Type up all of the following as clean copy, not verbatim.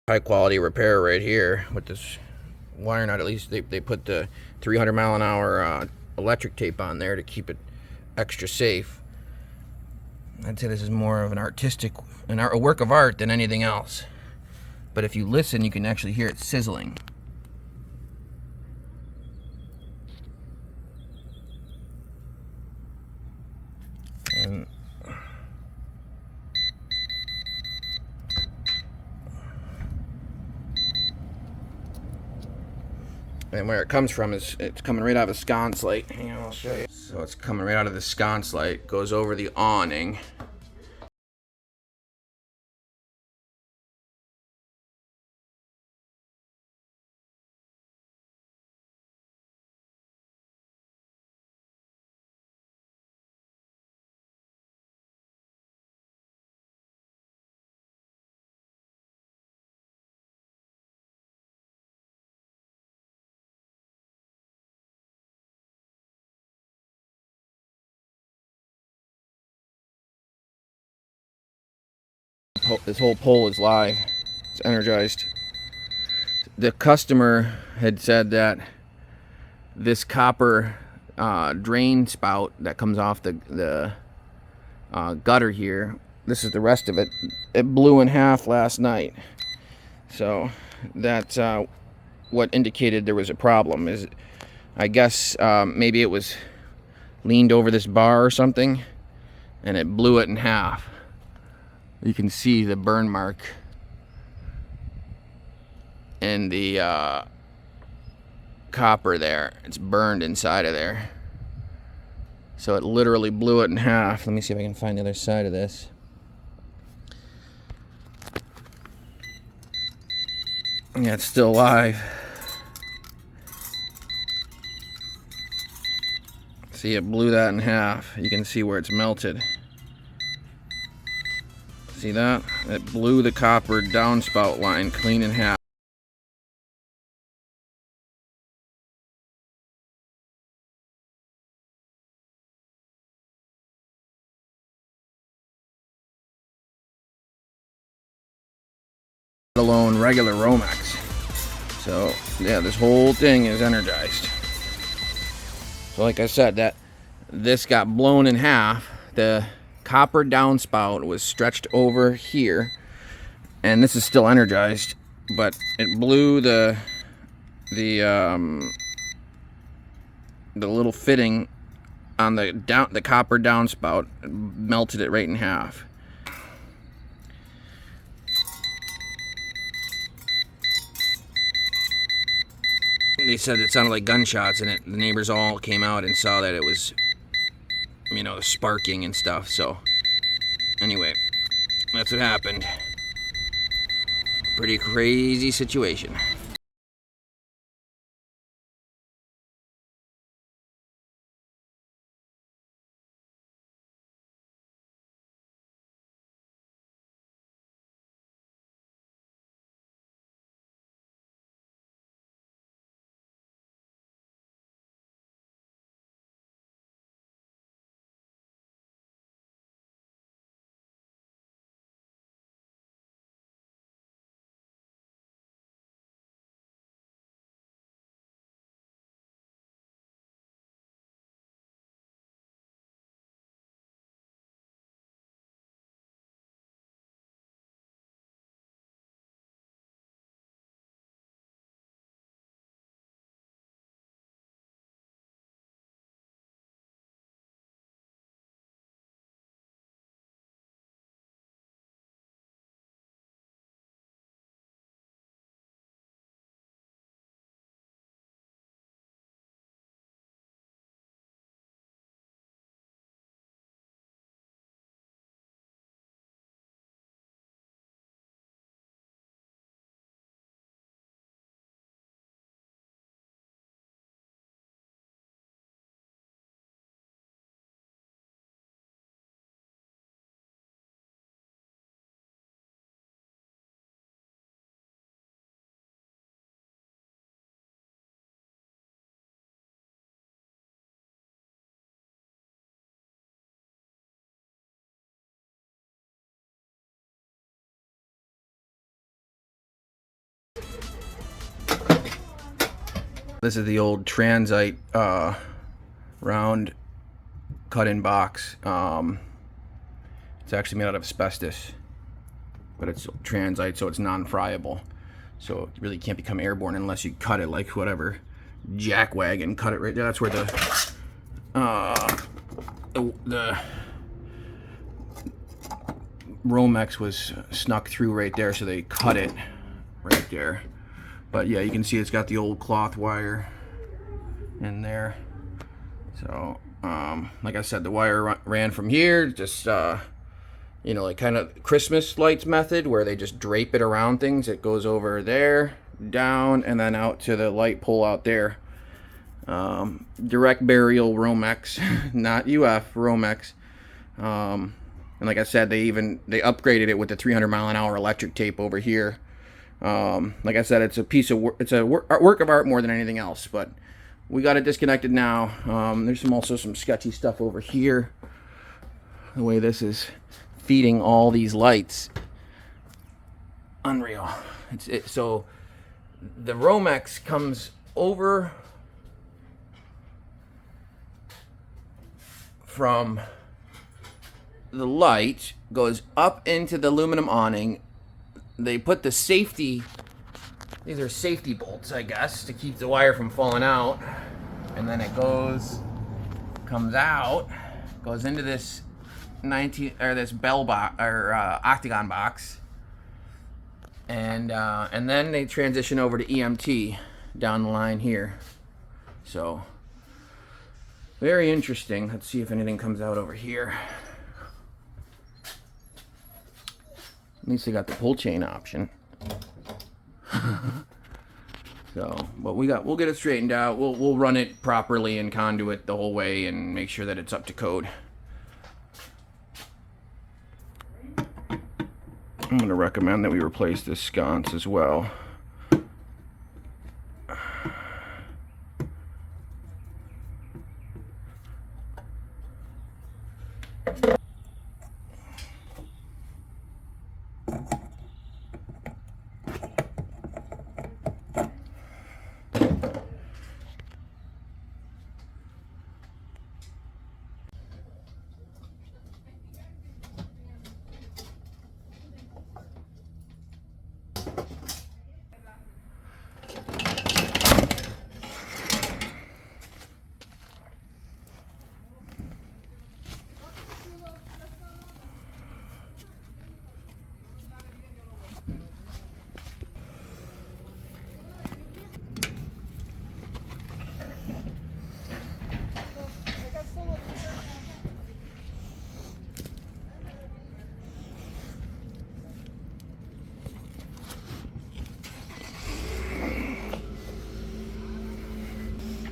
high quality repair right here with this wire nut. At least they put the 300 mile an hour electric tape on there to keep it extra safe. I'd say this is more of an a work of art than anything else. But if you listen, you can actually hear it sizzling. And where it comes from is it's coming right out of the sconce light. Hang on, I'll show you. So it's coming right out of the sconce light, goes over the awning. This whole pole is live. It's energized. The customer had said that this copper drain spout that comes off the gutter here, this is the rest of it, it blew in half last night. So that's what indicated there was a problem. Is I guess maybe it was leaned over this bar or something and it blew it in half. You can see the burn mark in the copper there. It's burned inside of there. So it literally blew it in half. Let me see if I can find the other side of this. Yeah, it's still alive. See, it blew that in half. You can see where it's melted. See that? It blew the copper downspout line clean in half. Let alone regular Romex. So yeah, this whole thing is energized. So like I said, this got blown in half. The copper downspout was stretched over here, and this is still energized, but it blew the little fitting on the copper downspout, melted it right in half. They said it sounded like gunshots, and the neighbors all came out and saw that it was, sparking and stuff. So anyway, that's what happened. Pretty crazy situation. This is the old transite round cut-in box. It's actually made out of asbestos, but it's transite, so it's non-friable. So it really can't become airborne unless you cut it like whatever jackwagon cut it right there. That's where the Romex was snuck through right there, so they cut it right there. But yeah, you can see it's got the old cloth wire in there. So like I said, the wire ran from here, just you know, like kind of Christmas lights method, where they just drape it around things. It goes over there, down, and then out to the light pole out there. Direct burial Romex, not UF, Romex. And like I said, they upgraded it with the 300-mile-an-hour electric tape over here. Like I said, it's a piece of work. It's a work of art more than anything else. But we got it disconnected now. There's also some sketchy stuff over here. The way this is feeding all these lights, unreal. So the Romex comes over from the light, goes up into the aluminum awning. They put the safety, these are safety bolts, I guess, to keep the wire from falling out. And then it comes out, goes into this this bell box or octagon box, and then they transition over to EMT down the line here. So very interesting. Let's see if anything comes out over here. At least they got the pull chain option. So, but we'll get it straightened out. We'll run it properly in conduit the whole way and make sure that it's up to code. I'm going to recommend that we replace this sconce as well.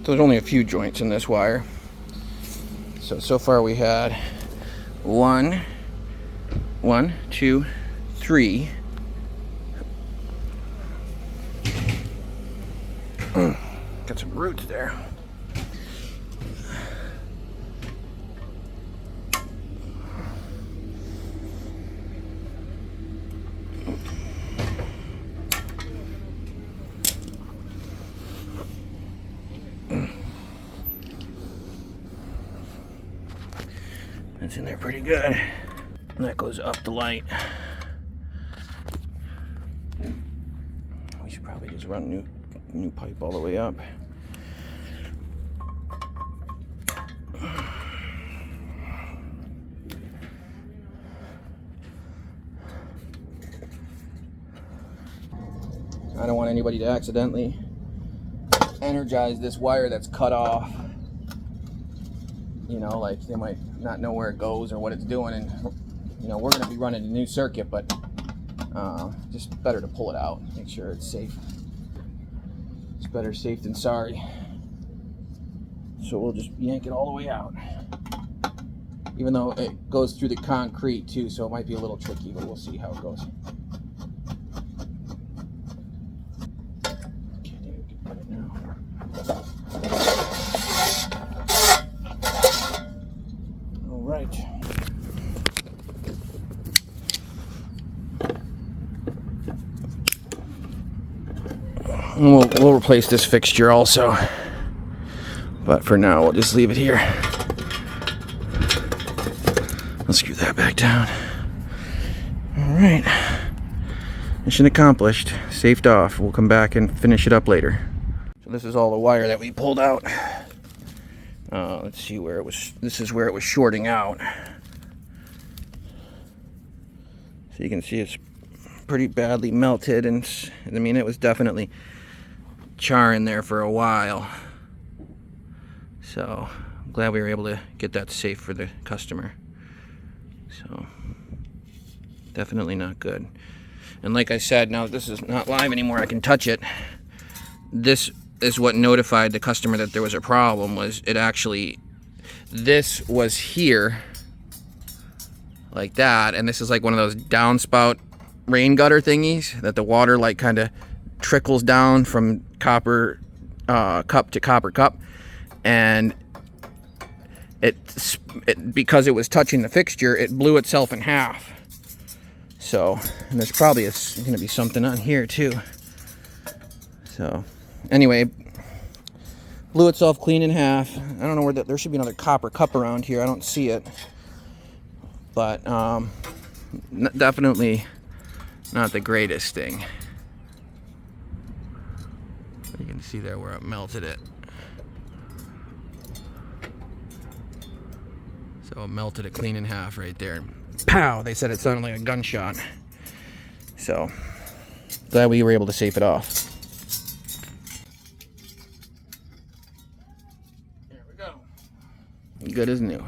So there's only a few joints in this wire. So far we had 1, 2, 3. Got some roots there. It's in there pretty good. And that goes up the light. We should probably just run new pipe all the way up. I don't want anybody to accidentally energize this wire that's cut off. You know, like they might not know where it goes or what it's doing, and you know, we're going to be running a new circuit, but just better to pull it out, make sure it's safe. It's better safe than sorry. So we'll just yank it all the way out, even though it goes through the concrete too, so it might be a little tricky, but we'll see how it goes. We'll replace this fixture also. But for now, we'll just leave it here. Let's screw that back down. Alright. Mission accomplished. Safed off. We'll come back and finish it up later. So this is all the wire that we pulled out. Let's see where it was. This is where it was shorting out. So you can see it's pretty badly melted, and I mean, it was definitely charring there for a while. So I'm glad we were able to get that safe for the customer. So definitely not good. And like I said, now that this is not live anymore, I can touch it. This is what notified the customer that there was a problem. Was it actually, this was here like that, and this is like one of those downspout rain gutter thingies that the water like kind of trickles down from copper cup to copper cup, and it because it was touching the fixture, it blew itself in half. So, and there's probably going to be something on here too. So anyway, blew itself clean in half. I don't know where there should be another copper cup around here. I don't see it, but definitely not the greatest thing. You can see there where it melted it. So it melted it clean in half right there. Pow! They said it sounded like a gunshot. So glad we were able to save it off. There we go. Good as new.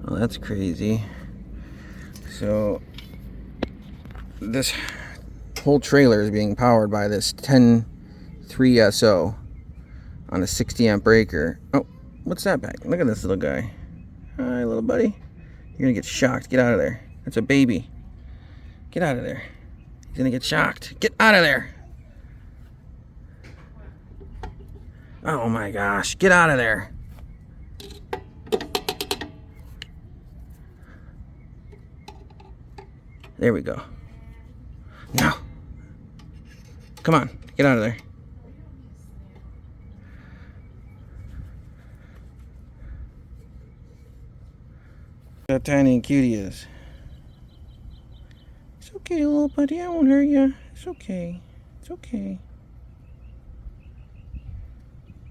Well, that's crazy. So this whole trailer is being powered by this 10-3SO on a 60 amp breaker. Oh, what's that back? Look at this little guy. Hi, little buddy. You're gonna get shocked. Get out of there. That's a baby. Get out of there. He's gonna get shocked. Get out of there. Oh my gosh. Get out of there. There we go. Now. Come on. Get out of there. How tiny and cute he is. It's okay, little buddy. I won't hurt you. It's okay. It's okay.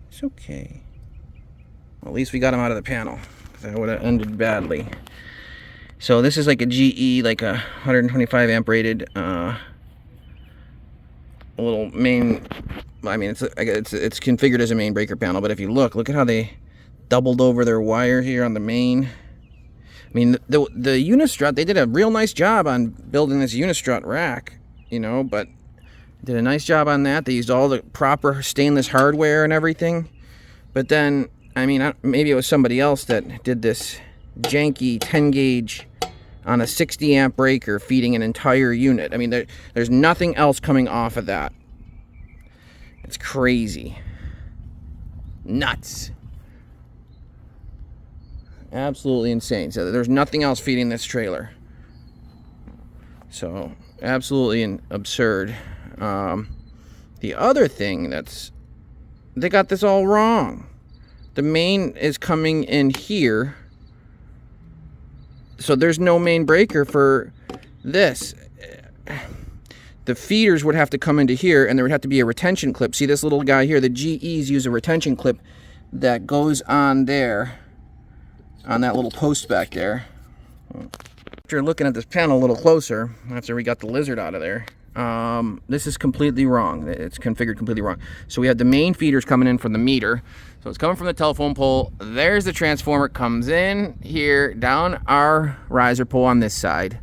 It's okay. Well, at least we got him out of the panel, because that would have ended badly. So this is like a GE, like a 125 amp rated little main. I mean, it's configured as a main breaker panel, but if you look at how they doubled over their wire here on the main. I mean, the Unistrut, they did a real nice job on building this Unistrut rack, you know, but did a nice job on that. They used all the proper stainless hardware and everything. But then, I mean, maybe it was somebody else that did this janky 10 gauge on a 60 amp breaker feeding an entire unit. I mean, there's nothing else coming off of that. It's crazy. Nuts. Absolutely insane. So there's nothing else feeding this trailer. So absolutely absurd. The other thing they got this all wrong. The main is coming in here. So there's no main breaker for this. The feeders would have to come into here, and there would have to be a retention clip. See this little guy here? The GEs use a retention clip that goes on there, on that little post back there. After looking at this panel a little closer, after we got the lizard out of there, this is completely wrong. It's configured completely wrong. So we have the main feeders coming in from the meter. So it's coming from the telephone pole. There's the transformer, comes in here, down our riser pole on this side,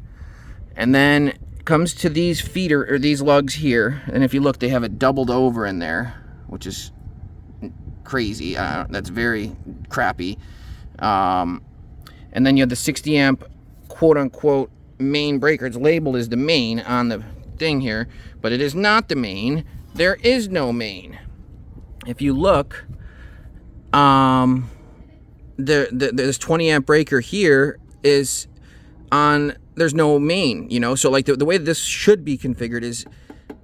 and then comes to these feeder, or these lugs here. And if you look, they have it doubled over in there, which is crazy. That's very crappy. And then you have the 60 amp quote unquote main breaker. It's labeled as the main on the thing here, but it is not the main. There is no main. If you look, this 20 amp breaker here is on there's no main, you know. So like the way this should be configured is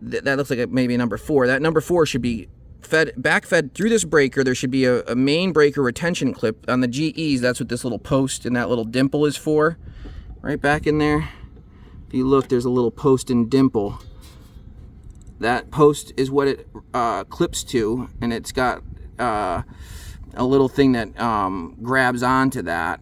that looks like maybe a number 4. That number 4 should be backfed through this breaker. There should be a main breaker retention clip on the GEs. That's what this little post and that little dimple is for. Right back in there, if you look, there's a little post and dimple. That post is what it clips to, and it's got a little thing that grabs onto that,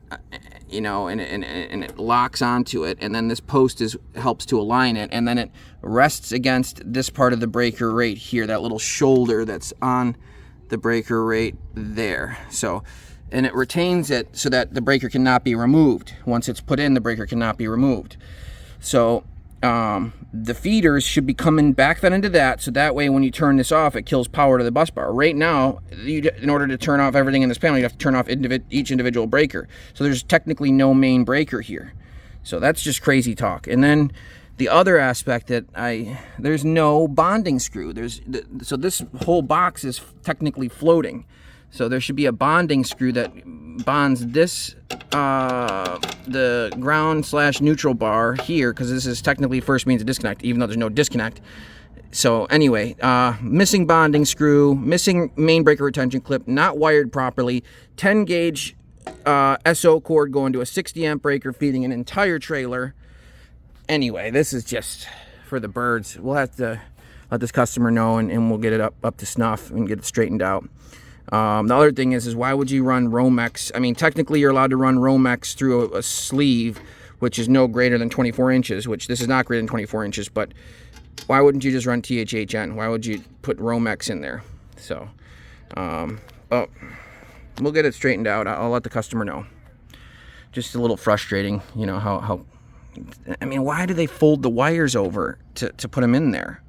you know, and it locks onto it, and then this post helps to align it, and then it rests against this part of the breaker right here, that little shoulder that's on the breaker right there. So, and it retains it so that the breaker cannot be removed. Once it's put in, the breaker cannot be removed. So the feeders should be coming back fed into that, so that way when you turn this off, it kills power to the bus bar. Right now, in order to turn off everything in this panel, you have to turn off each individual breaker. So there's technically no main breaker here. So that's just crazy talk. And then the other aspect that there's no bonding screw. So this whole box is technically floating. So there should be a bonding screw that bonds this, the ground/neutral bar here, because this is technically first means of disconnect, even though there's no disconnect. So anyway, missing bonding screw, missing main breaker retention clip, not wired properly, 10 gauge SO cord going to a 60 amp breaker feeding an entire trailer. Anyway, this is just for the birds. We'll have to let this customer know, and we'll get it up to snuff and get it straightened out. The other thing is why would you run Romex? I mean, technically you're allowed to run Romex through a sleeve, which is no greater than 24 inches, which this is not greater than 24 inches, but why wouldn't you just run THHN? Why would you put Romex in there? So, but we'll get it straightened out. I'll let the customer know. Just a little frustrating, you know, how I mean, why do they fold the wires over to put them in there?